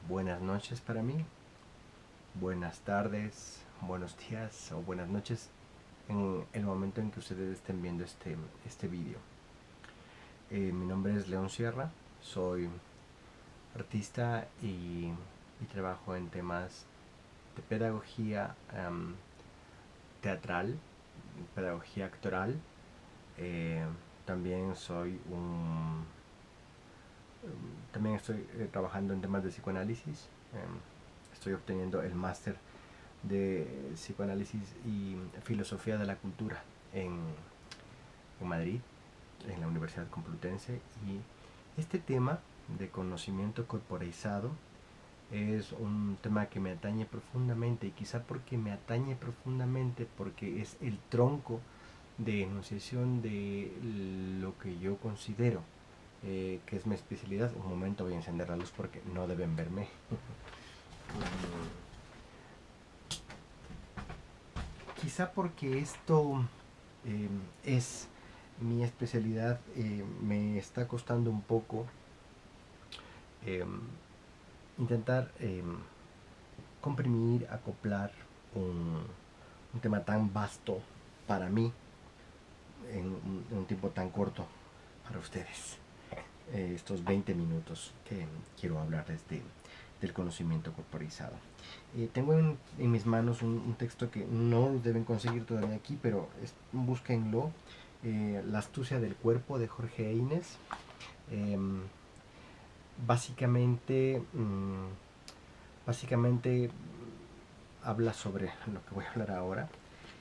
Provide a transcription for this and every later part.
Buenas noches para mí, buenas tardes, buenos días o buenas noches en el momento en que ustedes estén viendo este vídeo. Mi nombre es León Sierra, soy artista y trabajo en temas de pedagogía teatral, pedagogía actoral. Eh, también soy un También estoy trabajando en temas de psicoanálisis. Estoy obteniendo el máster de psicoanálisis y filosofía de la cultura en Madrid, en la Universidad Complutense. Y este tema de conocimiento corporeizado es un tema que me atañe profundamente, y quizá porque me atañe profundamente porque es el tronco de enunciación de lo que yo considero que es mi especialidad. Un momento, voy a encender la luz porque no deben verme. Quizá porque esto es mi especialidad, me está costando un poco eh, intentar comprimir, acoplar un tema tan vasto para mí en un tiempo tan corto para ustedes. Estos 20 minutos que quiero hablarles del conocimiento corporizado. Tengo en mis manos un texto que no deben conseguir todavía aquí, pero búsquenlo. La astucia del cuerpo, de Jorge Eynes. Eh, básicamente, básicamente habla sobre lo que voy a hablar ahora,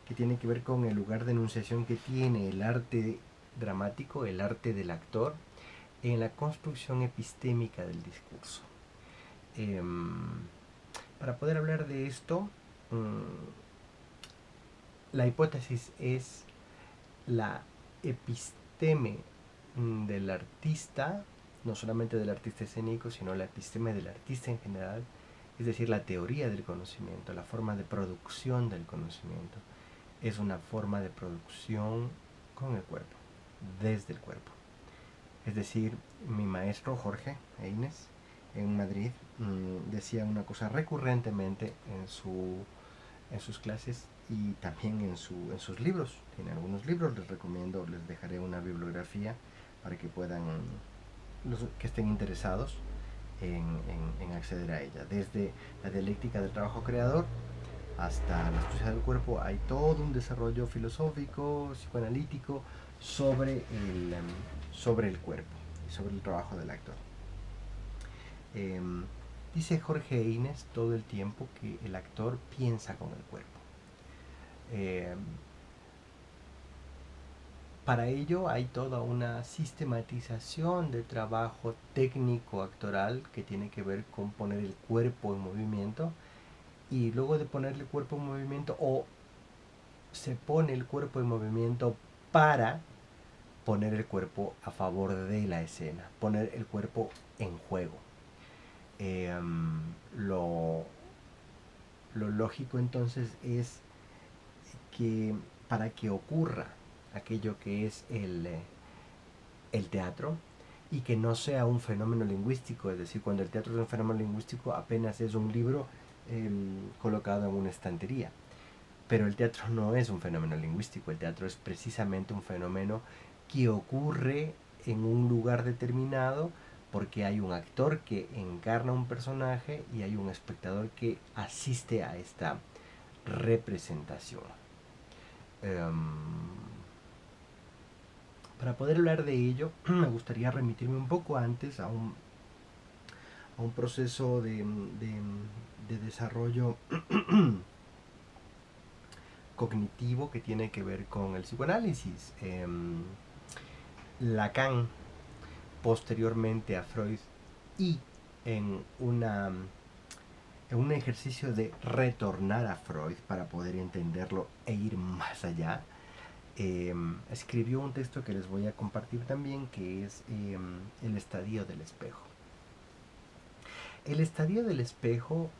que tiene que ver con el lugar de enunciación que tiene el arte dramático, el arte del actor, en la construcción epistémica del discurso. Eh, para poder hablar de esto, la hipótesis es la episteme del artista, no solamente del artista escénico, sino la episteme del artista en general, es decir, la teoría del conocimiento, la forma de producción del conocimiento. Es una forma de producción con el cuerpo, desde el cuerpo. Es decir, mi maestro Jorge Eynes en Madrid decía una cosa recurrentemente en sus clases y también en sus libros. Tiene algunos libros, les recomiendo, les dejaré una bibliografía para que puedan, los que estén interesados en acceder a ella. Desde la dialéctica del trabajo creador hasta la astucia del cuerpo, hay todo un desarrollo filosófico, psicoanalítico sobre el cuerpo y sobre el trabajo del actor. Eh, dice Jorge Eynes todo el tiempo que el actor piensa con el cuerpo. Eh, para ello hay toda una sistematización de trabajo técnico actoral que tiene que ver con poner el cuerpo en movimiento, y luego de poner el cuerpo en movimiento, o se pone el cuerpo en movimiento para poner el cuerpo a favor de la escena, poner el cuerpo en juego. Eh, lo, lo lógico entonces es que para que ocurra aquello que es el teatro, y que no sea un fenómeno lingüístico, es decir, cuando el teatro es un fenómeno lingüístico apenas es un libro colocado en una estantería. Pero el teatro no es un fenómeno lingüístico, el teatro es precisamente un fenómeno que ocurre en un lugar determinado porque hay un actor que encarna un personaje y hay un espectador que asiste a esta representación. Para poder hablar de ello, me gustaría remitirme un poco antes a un proceso de desarrollo cognitivo que tiene que ver con el psicoanálisis. Lacan, posteriormente a Freud, y en en un ejercicio de retornar a Freud para poder entenderlo e ir más allá, escribió un texto que les voy a compartir también, que es El estadio del espejo. El estadio del espejo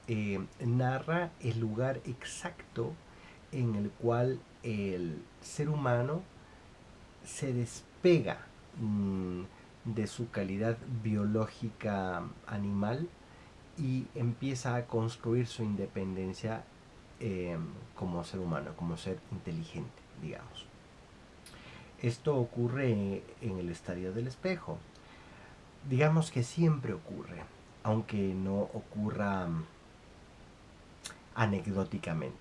narra el lugar exacto en el cual el ser humano se despega de su calidad biológica animal y empieza a construir su independencia como ser humano, como ser inteligente, digamos. Esto ocurre en el estadio del espejo. Digamos que siempre ocurre, aunque no ocurra anecdóticamente.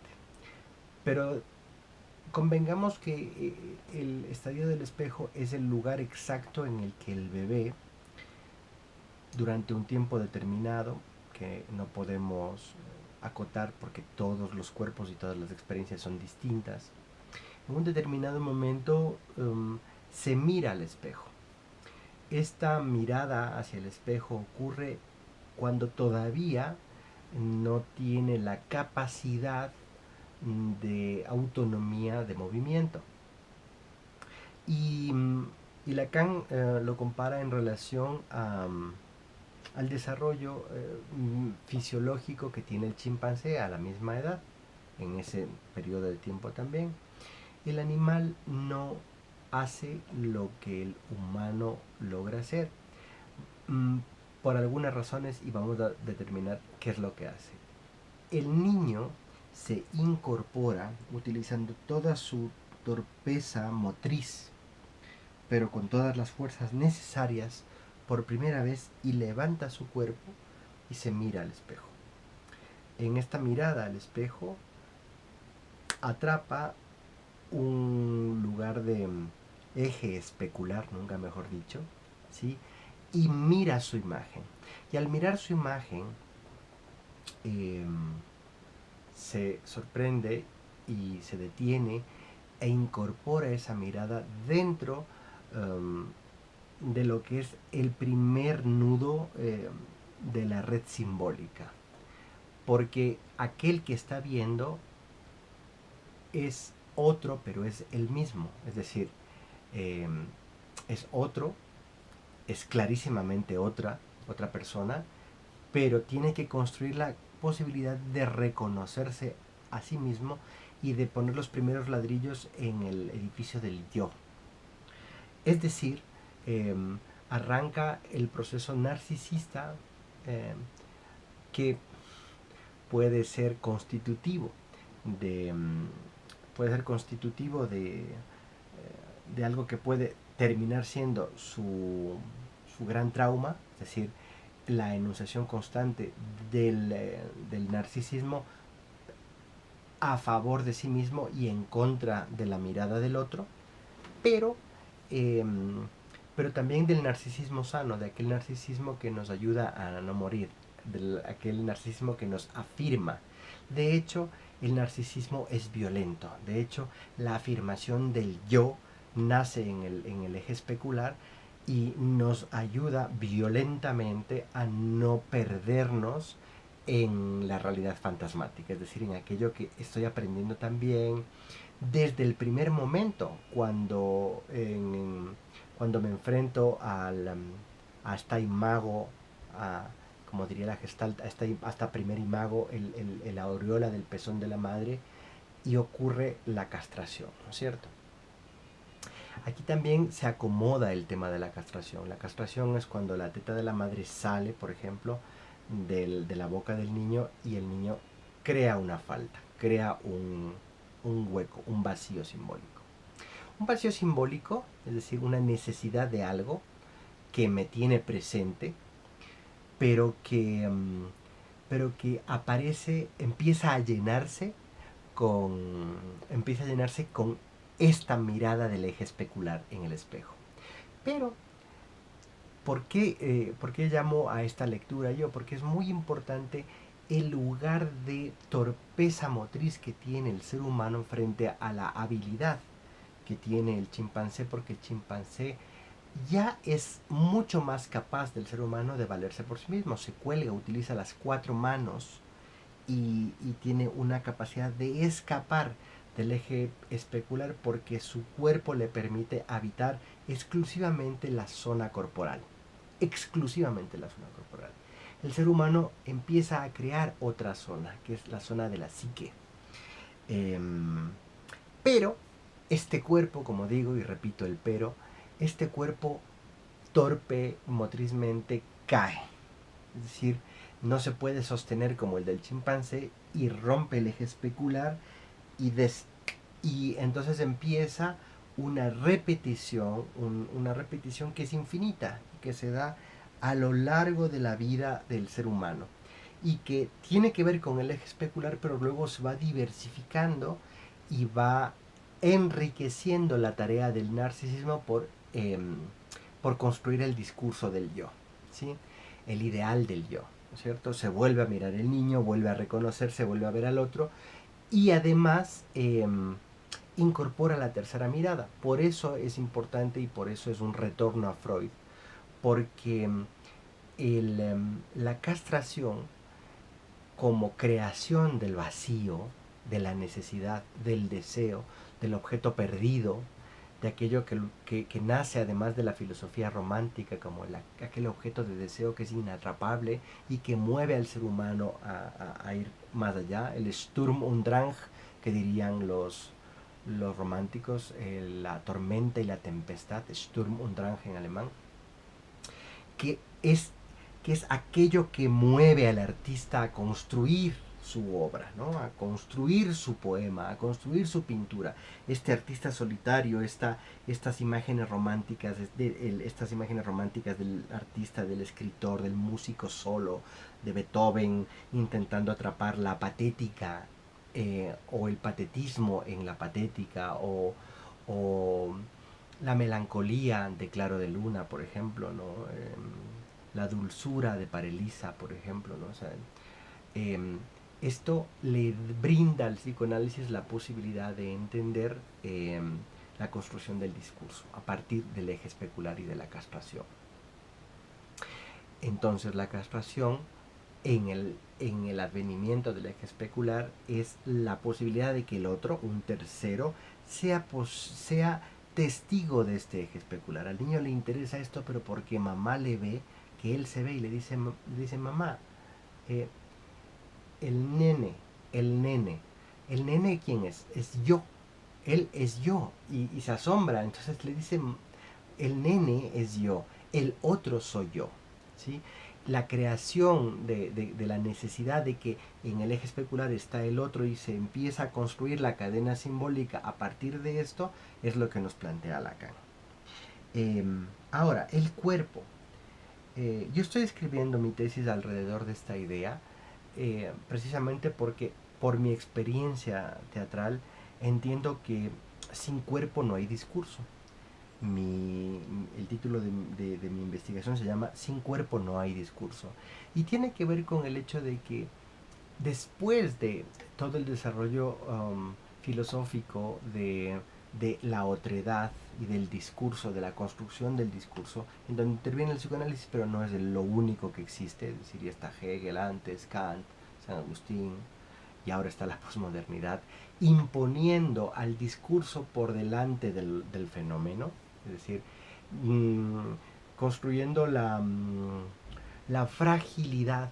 Pero convengamos que el estadio del espejo es el lugar exacto en el que el bebé, durante un tiempo determinado, que no podemos acotar porque todos los cuerpos y todas las experiencias son distintas, en un determinado momento se mira al espejo. Esta mirada hacia el espejo ocurre cuando todavía no tiene la capacidad de autonomía de movimiento. Y, y Lacan lo compara en relación al desarrollo fisiológico que tiene el chimpancé a la misma edad, en ese periodo de tiempo también. El animal no hace lo que el humano logra hacer, por algunas razones, y vamos a determinar qué es lo que hace. El niño se incorpora utilizando toda su torpeza motriz, pero con todas las fuerzas necesarias por primera vez, y levanta su cuerpo y se mira al espejo. En esta mirada al espejo atrapa un lugar de eje especular, nunca mejor dicho, ¿sí? Y mira su imagen. Y al mirar su imagen, se sorprende y se detiene e incorpora esa mirada dentro de lo que es el primer nudo de la red simbólica. Porque aquel que está viendo es otro, pero es el mismo. Es decir, es otro, es clarísimamente otra persona, pero tiene que construir la posibilidad de reconocerse a sí mismo y de poner los primeros ladrillos en el edificio del yo. Es decir, arranca el proceso narcisista que puede ser constitutivo de, puede ser constitutivo de algo que puede terminar siendo su gran trauma, es decir, la enunciación constante del narcisismo a favor de sí mismo y en contra de la mirada del otro, pero, eh, pero también del narcisismo sano, de aquel narcisismo que nos ayuda a no morir, de aquel narcisismo que nos afirma. De hecho, el narcisismo es violento. De hecho, la afirmación del yo nace en el eje especular y nos ayuda violentamente a no perdernos en la realidad fantasmática, es decir, en aquello que estoy aprendiendo también desde el primer momento, cuando me enfrento a esta imago, como diría la Gestalt, a esta primer imago, el aureola del pezón de la madre, y ocurre la castración, ¿no es cierto? Aquí también se acomoda el tema de la castración. La castración es cuando la teta de la madre sale, por ejemplo, de la boca del niño y el niño crea una falta, crea un hueco, un vacío simbólico. Un vacío simbólico, es decir, una necesidad de algo que me tiene presente, pero que aparece, empieza a llenarse con esta mirada del eje especular en el espejo. Pero, ¿por qué llamo a esta lectura yo? Porque es muy importante el lugar de torpeza motriz que tiene el ser humano frente a la habilidad que tiene el chimpancé, porque el chimpancé ya es mucho más capaz del ser humano de valerse por sí mismo. Se cuelga, utiliza las 4 manos y tiene una capacidad de escapar del eje especular porque su cuerpo le permite habitar exclusivamente la zona corporal. Exclusivamente la zona corporal. El ser humano empieza a crear otra zona, que es la zona de la psique. Pero este cuerpo, como digo y repito el pero, este cuerpo torpe motrizmente cae. Es decir, no se puede sostener como el del chimpancé y rompe el eje especular y entonces empieza una repetición que es infinita, que se da a lo largo de la vida del ser humano y que tiene que ver con el eje especular, pero luego se va diversificando y va enriqueciendo la tarea del narcisismo por construir el discurso del yo, ¿sí? El ideal del yo, ¿no es cierto? Se vuelve a mirar el niño, vuelve a reconocerse, vuelve a ver al otro y además incorpora la tercera mirada. Por eso es importante y por eso es un retorno a Freud, porque la castración como creación del vacío, de la necesidad, del deseo, del objeto perdido, de aquello que nace además de la filosofía romántica, como aquel objeto de deseo que es inatrapable y que mueve al ser humano a ir más allá, el Sturm und Drang, que dirían los románticos, la tormenta y la tempestad, Sturm und Drang en alemán, que es, que es aquello que mueve al artista a construir su obra, ¿no? A construir su poema, a construir su pintura. Este artista solitario, estas imágenes románticas, estas imágenes románticas del artista, del escritor, del músico solo, de Beethoven, intentando atrapar la patética o el patetismo en la patética o la melancolía de Claro de Luna, por ejemplo, ¿no? La dulzura de Parelisa, por ejemplo, ¿no? O sea, eh, esto le brinda al psicoanálisis la posibilidad de entender la construcción del discurso a partir del eje especular y de la castración. Entonces la castración en el advenimiento del eje especular es la posibilidad de que el otro, un tercero, sea testigo de este eje especular. Al niño le interesa esto, pero porque mamá le ve, que él se ve y le dice mamá, eh, el nene, el nene, el nene ¿quién es yo, él es yo, y se asombra, entonces le dice, el nene es yo, el otro soy yo, ¿sí? La creación de la necesidad de que en el eje especular está el otro y se empieza a construir la cadena simbólica a partir de esto es lo que nos plantea Lacan. Ahora, el cuerpo. Yo estoy escribiendo mi tesis alrededor de esta idea precisamente porque por mi experiencia teatral entiendo que sin cuerpo no hay discurso. El título de mi investigación se llama Sin cuerpo no hay discurso. Y tiene que ver con el hecho de que después de todo el desarrollo filosófico de la otredad y del discurso, de la construcción del discurso, en donde interviene el psicoanálisis, pero no es lo único que existe, es decir, ya está Hegel antes, Kant, San Agustín, y ahora está la posmodernidad, imponiendo al discurso por delante del fenómeno, es decir, construyendo la fragilidad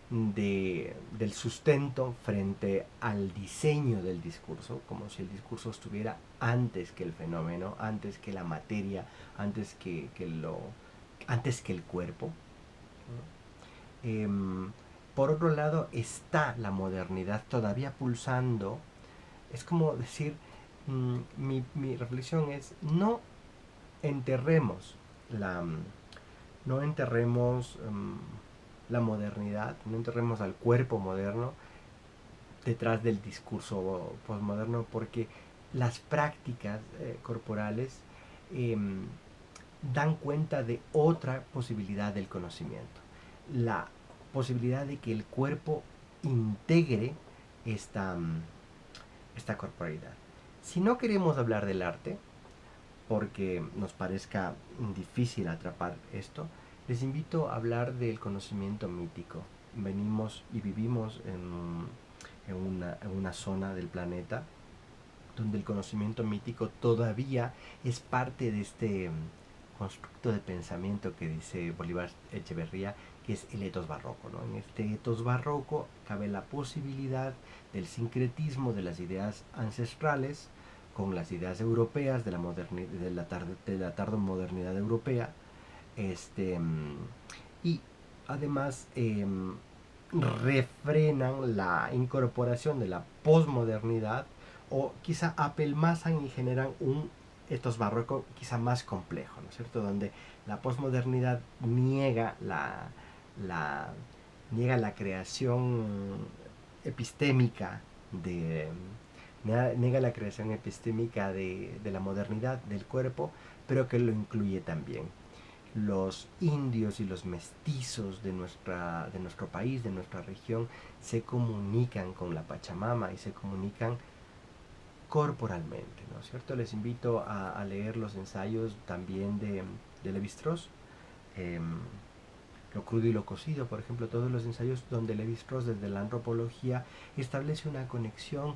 del sustento frente al diseño del discurso, como si el discurso estuviera antes que el fenómeno, antes que la materia, antes que el cuerpo. Por otro lado está la modernidad todavía pulsando. Es como decir, mi reflexión es, enterremos la, no enterremos la modernidad, no enterremos al cuerpo moderno detrás del discurso postmoderno, porque las prácticas corporales eh, dan cuenta de otra posibilidad del conocimiento, la posibilidad de que el cuerpo integre esta corporalidad. Si no queremos hablar del arte, porque nos parezca difícil atrapar esto, les invito a hablar del conocimiento mítico. Venimos y vivimos en una zona del planeta donde el conocimiento mítico todavía es parte de este constructo de pensamiento que dice Bolívar Echeverría, que es el etos barroco, ¿no? En este etos barroco cabe la posibilidad del sincretismo de las ideas ancestrales con las ideas europeas de la tardomodernidad europea, y además refrenan la incorporación de la posmodernidad o quizá apelmazan y generan un etos barroco quizá más complejo, ¿no es cierto? Donde la posmodernidad la, niega la creación epistémica de niega la creación epistémica de la modernidad del cuerpo, pero que lo incluye también. Los indios y los mestizos de nuestro país, de nuestra región, se comunican con la Pachamama y se comunican corporalmente, ¿no es cierto? Les invito a leer los ensayos también de Levi-Strauss, eh, Lo crudo y lo cocido, por ejemplo, todos los ensayos donde Levi-Strauss desde la antropología establece una conexión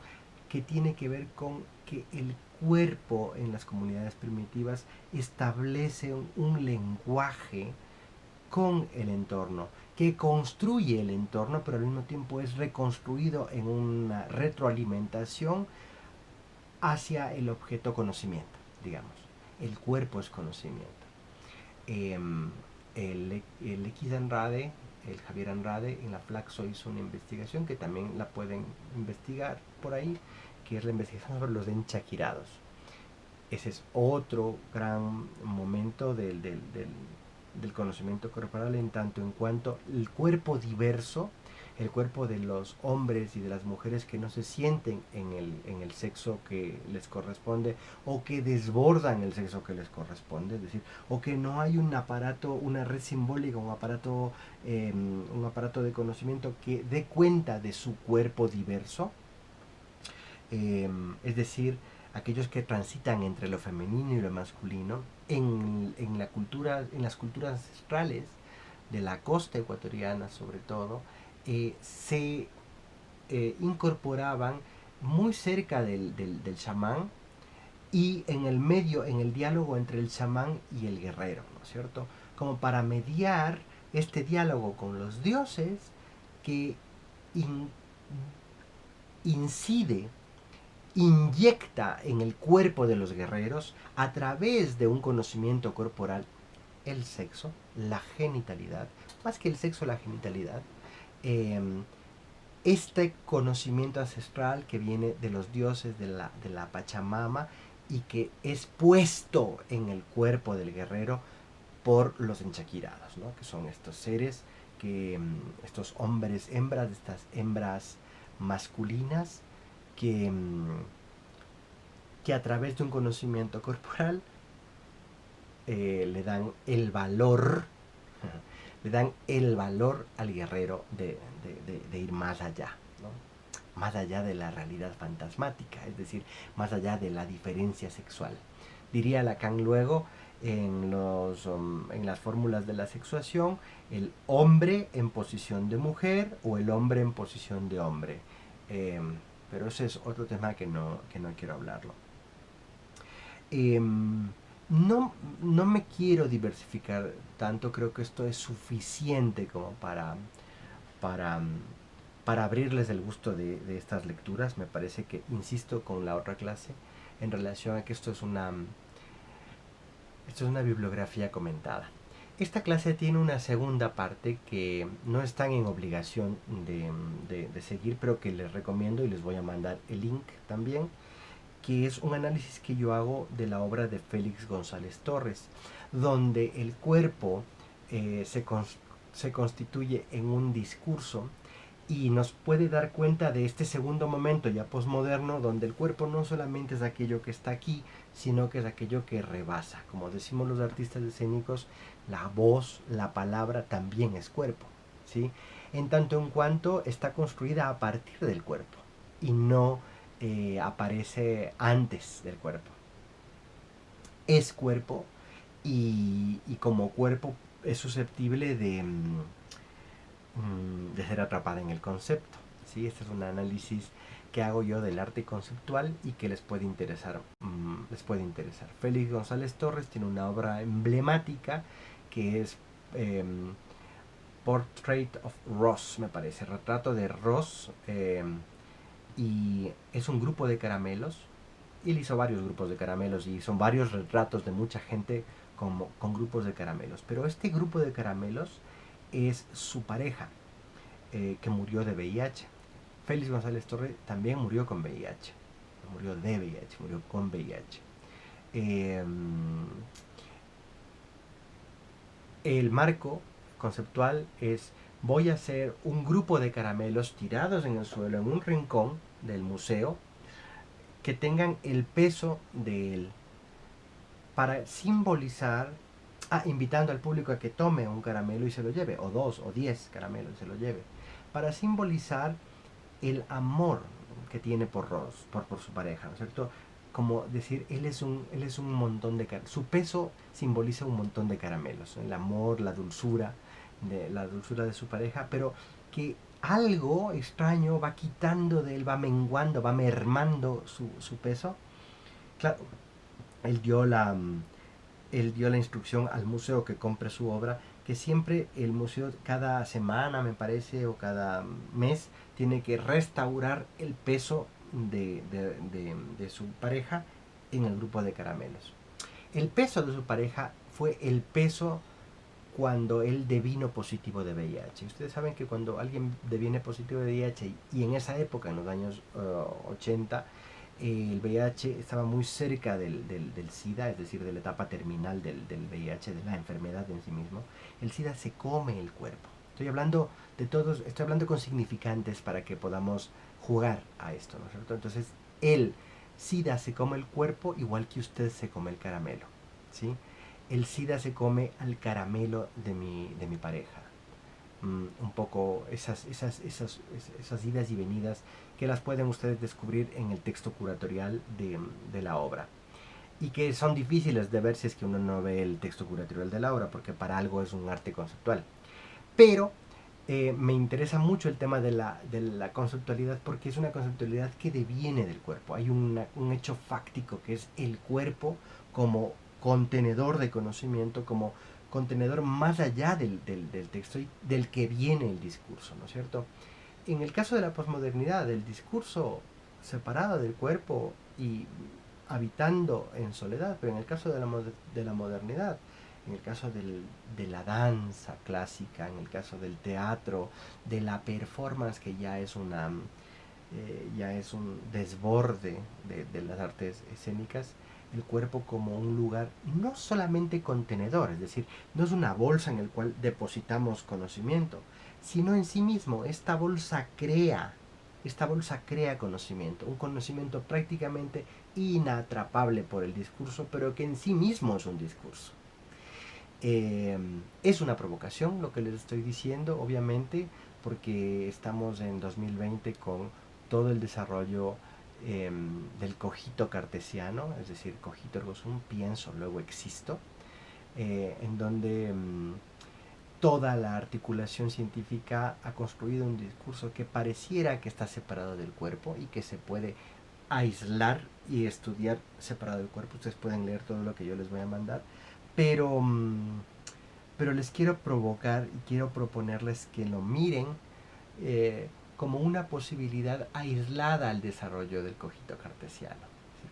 que tiene que ver con que el cuerpo en las comunidades primitivas establece un lenguaje con el entorno, que construye el entorno, pero al mismo tiempo es reconstruido en una retroalimentación hacia el objeto conocimiento, digamos. El cuerpo es conocimiento. Eh, el X Andrade, el Javier Andrade, en la Flaxo hizo una investigación que también la pueden investigar por ahí, que es la investigación sobre los enchaquirados. Ese es otro gran momento del conocimiento corporal en tanto en cuanto el cuerpo diverso, el cuerpo de los hombres y de las mujeres que no se sienten en el sexo que les corresponde o que desbordan el sexo que les corresponde, es decir, o que no hay un aparato, una red simbólica, un aparato de conocimiento que dé cuenta de su cuerpo diverso, es decir, aquellos que transitan entre lo femenino y lo masculino en las culturas ancestrales de la costa ecuatoriana sobre todo, se incorporaban muy cerca del chamán y en el medio, en el diálogo entre el chamán y el guerrero, ¿no es cierto? Como para mediar este diálogo con los dioses que in- incide, inyecta en el cuerpo de los guerreros a través de un conocimiento corporal el sexo, la genitalidad, más que el sexo, la genitalidad, eh, este conocimiento ancestral que viene de los dioses de la Pachamama y que es puesto en el cuerpo del guerrero por los enchaquirados, ¿no? Que son estos seres, estos hombres, hembras, estas hembras masculinas que, que a través de un conocimiento corporal le dan el valor, le dan el valor al guerrero de ir más allá, ¿no? Más allá de la realidad fantasmática, es decir, más allá de la diferencia sexual. Diría Lacan luego en las fórmulas de la sexuación, el hombre en posición de mujer o el hombre en posición de hombre. Eh, pero ese es otro tema que no quiero hablarlo. Eh, no me quiero diversificar tanto, creo que esto es suficiente como para, para abrirles el gusto de estas lecturas. Me parece que, insisto con la otra clase, en relación a que esto es una bibliografía comentada. Esta clase tiene una segunda parte que no están en obligación de seguir, pero que les recomiendo y les voy a mandar el link también, que es un análisis que yo hago de la obra de Félix González Torres, donde el cuerpo se constituye en un discurso y nos puede dar cuenta de este segundo momento ya posmoderno, donde el cuerpo no solamente es aquello que está aquí, sino que es aquello que rebasa. Como decimos los artistas escénicos, la voz, la palabra también es cuerpo, ¿sí? En tanto en cuanto está construida a partir del cuerpo y no aparece antes del cuerpo. Es cuerpo y como cuerpo es susceptible de ser atrapada en el concepto. ¿Sí? Este es un análisis que hago yo del arte conceptual y que les puede interesar. Félix González Torres tiene una obra emblemática que es Portrait of Ross, me parece, retrato de Ross, y es un grupo de caramelos. Él hizo varios grupos de caramelos y son varios retratos de mucha gente con grupos de caramelos. Pero este grupo de caramelos es su pareja. que murió de VIH. Félix González Torre también murió con VIH. Murió de VIH, murió con VIH. El marco conceptual es: voy a hacer un grupo de caramelos tirados en el suelo en un rincón del museo que tengan el peso de él, para simbolizar, invitando al público a que tome un caramelo y se lo lleve, o 2 o 10 caramelos y se lo lleve, para simbolizar el amor que tiene por su pareja, ¿no es cierto? Como decir, él es un montón de caramelos. Su peso simboliza un montón de caramelos, ¿no? El amor, la dulzura de su pareja, pero que algo extraño va quitando de él, va menguando, va mermando su peso. Claro, él dio la, él dio la instrucción al museo que compre su obra, que siempre el museo cada semana, me parece, o cada mes, tiene que restaurar el peso de su pareja en el grupo de caramelos. El peso de su pareja fue el peso cuando él devino positivo de VIH. Ustedes saben que cuando alguien deviene positivo de VIH, y en esa época, en los años 80, el VIH estaba muy cerca del SIDA, es decir, de la etapa terminal del VIH, de la enfermedad en sí mismo. El SIDA se come el cuerpo. Estoy hablando con significantes para que podamos jugar a esto, ¿no es cierto? Entonces, el SIDA se come el cuerpo igual que usted se come el caramelo, ¿sí? El SIDA se come al caramelo de mi pareja. Un poco esas idas y venidas que las pueden ustedes descubrir en el texto curatorial de la obra, y que son difíciles de ver si es que uno no ve el texto curatorial de la obra, porque para algo es un arte conceptual. Pero me interesa mucho el tema de la conceptualidad, porque es una conceptualidad que deviene del cuerpo. Hay un hecho fáctico que es el cuerpo como contenedor de conocimiento, como contenedor más allá del texto y del que viene el discurso, ¿no es cierto? En el caso de la posmodernidad, el discurso separado del cuerpo y habitando en soledad, pero en el caso de la modernidad, en el caso de la danza clásica, en el caso del teatro, de la performance, que ya es un desborde de las artes escénicas, el cuerpo como un lugar no solamente contenedor, es decir, no es una bolsa en el cual depositamos conocimiento, sino en sí mismo esta bolsa crea conocimiento, un conocimiento prácticamente inatrapable por el discurso, pero que en sí mismo es un discurso. Es una provocación lo que les estoy diciendo, obviamente, porque estamos en 2020 con todo el desarrollo del cogito cartesiano, es decir, cogito ergo sum, pienso, luego existo, en donde toda la articulación científica ha construido un discurso que pareciera que está separado del cuerpo y que se puede aislar y estudiar separado del cuerpo. Ustedes pueden leer todo lo que yo les voy a mandar, pero, pero les quiero provocar y quiero proponerles que lo miren como una posibilidad aislada al desarrollo del cogito cartesiano. Es decir,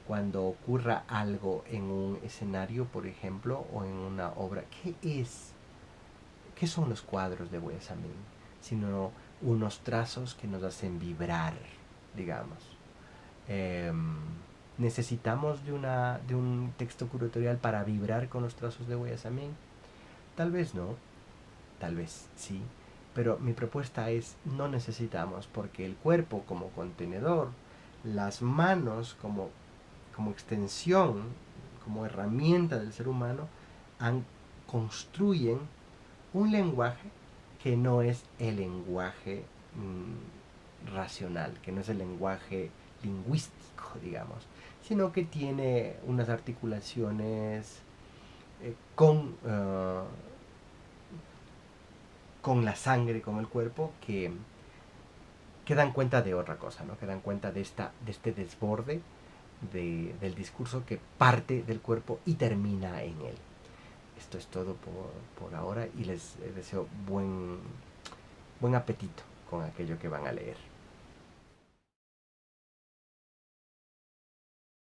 cuando ocurra algo en un escenario, por ejemplo, o en una obra, ¿qué son los cuadros de Guayasamín? Sino unos trazos que nos hacen vibrar, digamos. ¿Necesitamos de un texto curatorial para vibrar con los trazos de Guayasamín? Tal vez no, tal vez sí, pero mi propuesta es: no necesitamos, porque el cuerpo como contenedor, las manos como extensión, como herramienta del ser humano, construyen un lenguaje que no es el lenguaje racional, que no es el lenguaje lingüístico, digamos, sino que tiene unas articulaciones con la sangre, con el cuerpo, que dan cuenta de otra cosa, ¿no? Que dan cuenta de este desborde del discurso que parte del cuerpo y termina en él. Esto es todo por ahora, y les deseo buen apetito con aquello que van a leer.